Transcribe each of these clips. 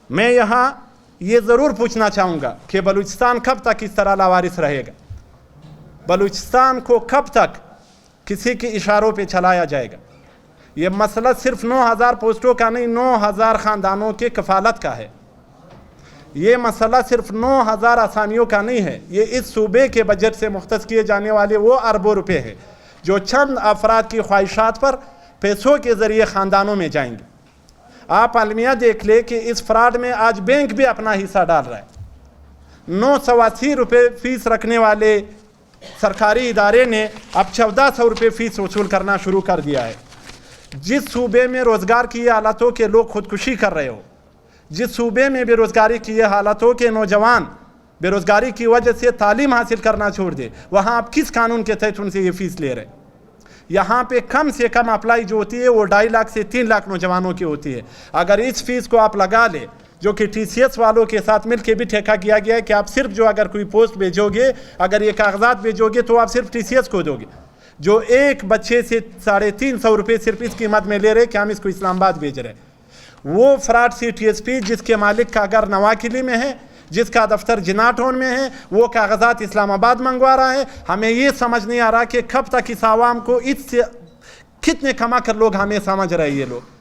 मैं यहाँ ये ज़रूर पूछना चाहूँगा कि बलूचिस्तान कब तक इस तरह लावारिस रहेगा? बलूचिस्तान को कब तक किसी के इशारों पे चलाया जाएगा? ये मसला सिर्फ 9000 पोस्टों का नहीं, 9000 ख़ानदानों के कफालत का है। ये मसला सिर्फ 9000 आसामियों का नहीं है। ये इस सूबे के बजट से मुख्तस किए जाने वाले वो अरबों रुपए हैं जो चंद अफराद की ख्वाहिशात पर पैसों के ज़रिए ख़ानदानों में जाएंगे। आप अलमिया देख ले कि इस फ्रॉड में आज बैंक भी अपना हिस्सा डाल रहा है। 980 रुपये फ़ीस रखने वाले सरकारी इदारे ने अब 1400 रुपये फ़ीस वसूल करना शुरू कर दिया है। जिस सूबे में रोज़गार की हालातों के लोग खुदकुशी कर रहे हो, जिस सूबे में बेरोज़गारी की हालातों के नौजवान बेरोज़गारी की वजह से तालीम हासिल करना छोड़ दे, वहाँ आप किस कानून के तहत उनसे ये फ़ीस ले रहे? यहाँ पे कम से कम अप्लाई जो होती है वो 2.5 लाख से 3 लाख नौजवानों की होती है। अगर इस फीस को आप लगा ले, जो कि TCS वालों के साथ मिल के भी ठेका किया गया है कि आप सिर्फ जो अगर कोई पोस्ट भेजोगे, अगर ये कागजात भेजोगे तो आप सिर्फ TCS को दोगे, जो एक बच्चे से 350 रुपये सिर्फ इस कीमत में ले रहे कि हम इसको इस्लामाबाद भेज रहे। वो फ्रॉड CTSP जिसके मालिक का घर नवाकिली में है, जिसका दफ्तर जिनाटोन में है, वो कागजात इस्लामाबाद मंगवा रहा है। हमें ये समझ नहीं आ रहा कि कब तक इस आवाम को इससे कितने कमा कर लोग हमें समझ रहे हैं। ये लोग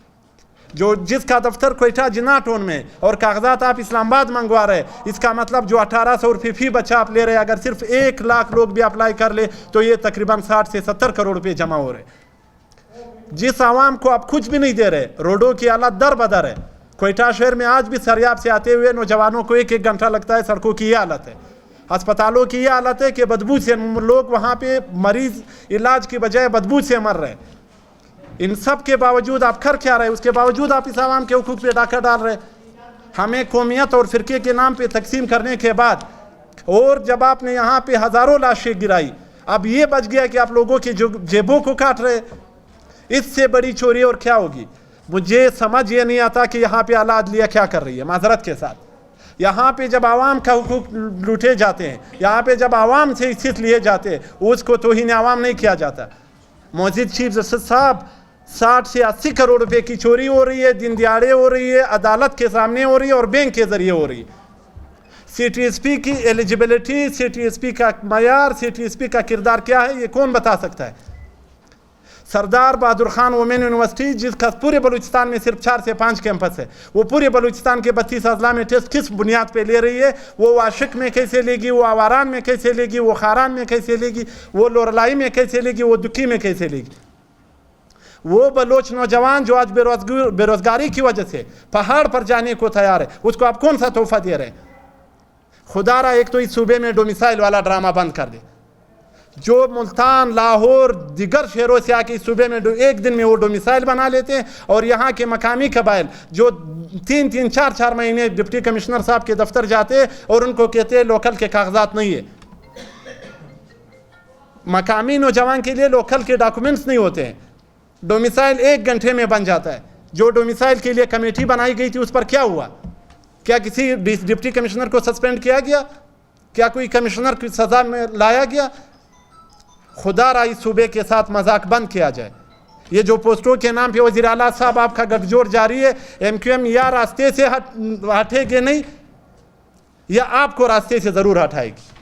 जो जिसका दफ्तर कोयटा जिनाटोन में और कागजात आप इस्लामाबाद मंगवा रहे, इसका मतलब जो 1800 रुपये फ़ी बच्चा आप ले रहे, अगर सिर्फ 1 लाख लोग भी अप्लाई कर ले तो ये तकरीबन 60 से 70 करोड़ रुपये जमा हो रहे। जिस आवाम को आप कुछ भी नहीं दे रहे, रोडों की हालत दर बदर है। कोयटा शहर में आज भी सरियाब से आते हुए नौजवानों को 1-1 घंटा लगता है। सड़कों की ये हालत है, अस्पतालों की ये हालत है कि बदबू से लोग वहाँ पे मरीज इलाज की बजाय बदबू से मर रहे। इन सब के बावजूद आप कर क्या रहे? उसके बावजूद आप इस आवाम के हुकूक पे डाका डाल रहे। हमें कौमियत और फ़िरके के नाम पे तकसीम करने के बाद, और जब आपने यहाँ पे हज़ारों लाशें गिराई, अब ये बच गया कि आप लोगों की जेबों को काट रहे। इससे बड़ी चोरी और क्या होगी? मुझे समझ ये नहीं आता कि यहाँ पे आला अदलिया क्या कर रही है। माजरत के साथ, यहाँ पे जब आवाम का हुकूक लूटे जाते हैं, यहाँ पे जब आवाम से हिस्से लिए जाते हैं, उसको तौहीन आवाम नहीं किया जाता। मौजूद चीफ जस्टिस साहब, 60 से 80 करोड़ रुपए की चोरी हो रही है, दिन दिहाड़े हो रही है, अदालत के सामने हो रही है और बैंक के ज़रिए हो रही है। CTSP की एलिजिबिलिटी, CTSP का मयार, CTSP का किरदार क्या है, ये कौन बता सकता है? सरदार बहादुर खान वुमेन यूनिवर्सिटी, जिसका पूरे बलूचिस्तान में सिर्फ 4 से 5 कैंपस है, वो पूरे बलूचिस्तान के 32 अजला में टेस्ट किस बुनियाद पे ले रही है? वो आशिक में कैसे लेगी, वो आवारान में कैसे लेगी, वो खारान में कैसे लेगी, वो लोरलाई में कैसे लेगी, वो दुखी में कैसे लेगी? वो बलोच नौजवान जो आज बेरोजगारी की वजह से पहाड़ पर जाने को तैयार है, उसको आप कौन सा तोहफा दे रहे हैं? खुदारा एक तो इस सूबे में डोमिसाइल वाला ड्रामा बंद कर दे। जो मुल्तान, लाहौर, दिगर शहरों से आके इस सूबे में एक दिन में वो डोमिसाइल बना लेते हैं, और यहाँ के मकामी कबाइल जो 3-3, 4-4 महीने डिप्टी कमिश्नर साहब के दफ्तर जाते हैं और उनको कहते हैं लोकल के कागजात नहीं है। मकामी नौजवान के लिए लोकल के डॉक्यूमेंट्स नहीं होते हैं। डोमिसाइल 1 घंटे में बन जाता है। जो डोमिसाइल के लिए कमेटी बनाई गई थी उस पर क्या हुआ? क्या किसी डिप्टी कमिश्नर को सस्पेंड किया गया? क्या कोई कमिश्नर की सज़ा में लाया गया? खुदारा इस सूबे के साथ मजाक बंद किया जाए। ये जो पोस्टों के नाम पे वज़ीर आला साहब आपका गठजोड़ जारी है, MQM या रास्ते से हटेगी नहीं, या आपको रास्ते से ज़रूर हटाएगी।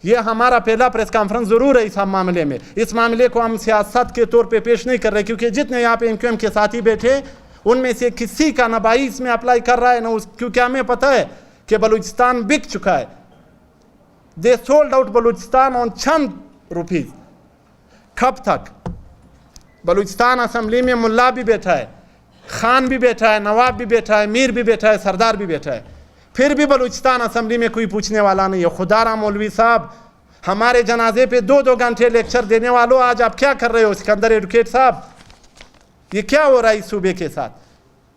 ये हमारा पहला प्रेस कॉन्फ्रेंस ज़रूर है इस मामले में। इस मामले को हम सियासत के तौर पे पेश नहीं कर रहे, क्योंकि जितने यहाँ पे MQM के साथी बैठे उनमें से किसी का ना 22 में अप्लाई कर रहा है ना क्योंकि हमें पता है कि बलूचिस्तान बिक चुका है। They sold out Balochistan on Chand rupees. कब तक? बलूचिस्तान असम्बली में मुल्ला भी बैठा है, खान भी बैठा है, नवाब भी बैठा है, मीर भी बैठा है, सरदार भी बैठा है, फिर भी बलूचिस्तान असम्बली में कोई पूछने वाला नहीं है। खुदारा मौलवी साहब, हमारे जनाजे पे 2-2 घंटे लेक्चर देने वालों, आज आप क्या कर रहे हो? सिकंदर एडवोकेट साहब, ये क्या हो रहा है इस सूबे के साथ?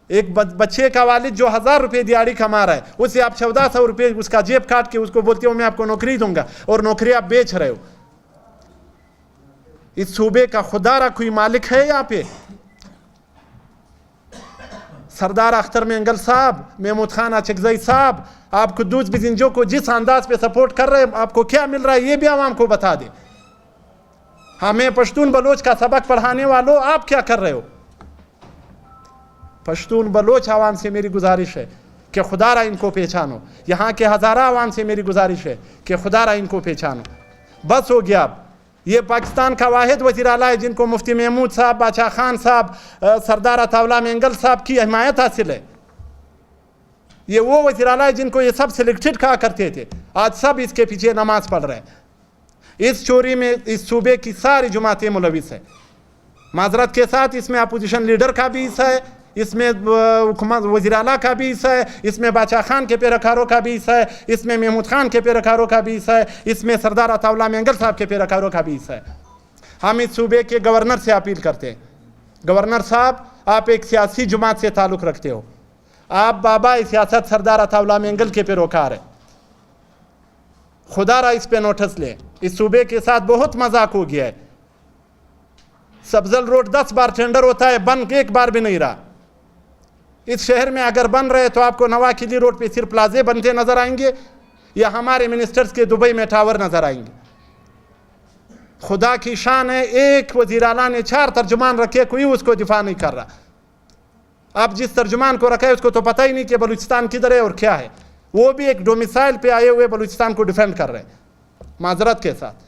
एक बच्चे का वालिद जो 1000 रुपये दिहाड़ी कमा रहा है, उसे आप 1400 रुपये उसका जेब काट के उसको बोलते हो मैं आपको नौकरी दूंगा, और नौकरी आप बेच रहे हो। इस सूबे का खुदारा कोई मालिक है यहाँ पे? सरदार अख्तर मेंगल साहब, महमूद खान अचकजई साहब, आप कुद्दूस बिजिंजो को जिस अंदाज पे सपोर्ट कर रहे हैं, आपको क्या मिल रहा है ये भी आवाम को बता दें। हमें पश्तून बलोच का सबक पढ़ाने वालों, आप क्या कर रहे हो? पश्तून बलोच आवाम से मेरी गुजारिश है कि खुदारा इनको पहचानो। यहाँ के हज़ारा आवाम से मेरी गुजारिश है कि खुदारा इनको पहचानो। बस हो गया। अब ये पाकिस्तान का वाहिद वज़ीर आला है जिनको मुफ्ती महमूद साहब, बादशाह खान साहब, सरदार अताउल्लाह मेंगल साहब की हिमायत हासिल है। ये वो वज़ीर आला है जिनको ये सब सिलेक्टेड कहा करते थे, आज सब इसके पीछे नमाज पढ़ रहे हैं। इस चोरी में इस सूबे की सारी जमातें मुलविस है। माजरत के साथ इसमें अपोजिशन लीडर का भी हिस्सा है, इसमें वज़ीर आला का भी हिस्सा है, इसमें बादशाह खान के पैरोकारों का भी हिस्सा है, इसमें महमूद खान के पैरोकारों का भी हिस्सा है, इसमें सरदार अताउल्लाह मेंगल साहब के पैरोकारों का भी हिस्सा है। हम इस सूबे के गवर्नर से अपील करते हैं, गवर्नर साहब आप एक सियासी जमात से ताल्लुक़ रखते हो, आप बाबा सियासत सरदार अताउल्लाह मेंगल के पैरोकार है, खुदारा इस पे नोटिस ले। इस सूबे के साथ बहुत मजाक हो गया है। सब्जल रोड 10 बार टेंडर होता है, बन के एक बार भी नहीं रहा। इस शहर में अगर बन रहे तो आपको नवाखिली रोड पे सिर्फ प्लाजे बनते नजर आएंगे या हमारे मिनिस्टर्स के दुबई में टावर नजर आएंगे। खुदा की शान है, एक वज़ीर आला ने 4 तर्जुमान रखे, कोई उसको दिफा नहीं कर रहा। आप जिस तर्जुमान को रखा है उसको तो पता ही नहीं कि बलूचिस्तान किधर है और क्या है, वो भी एक डोमिसाइल पे आए हुए बलूचिस्तान को डिफेंड कर रहे हैं। माजरत के साथ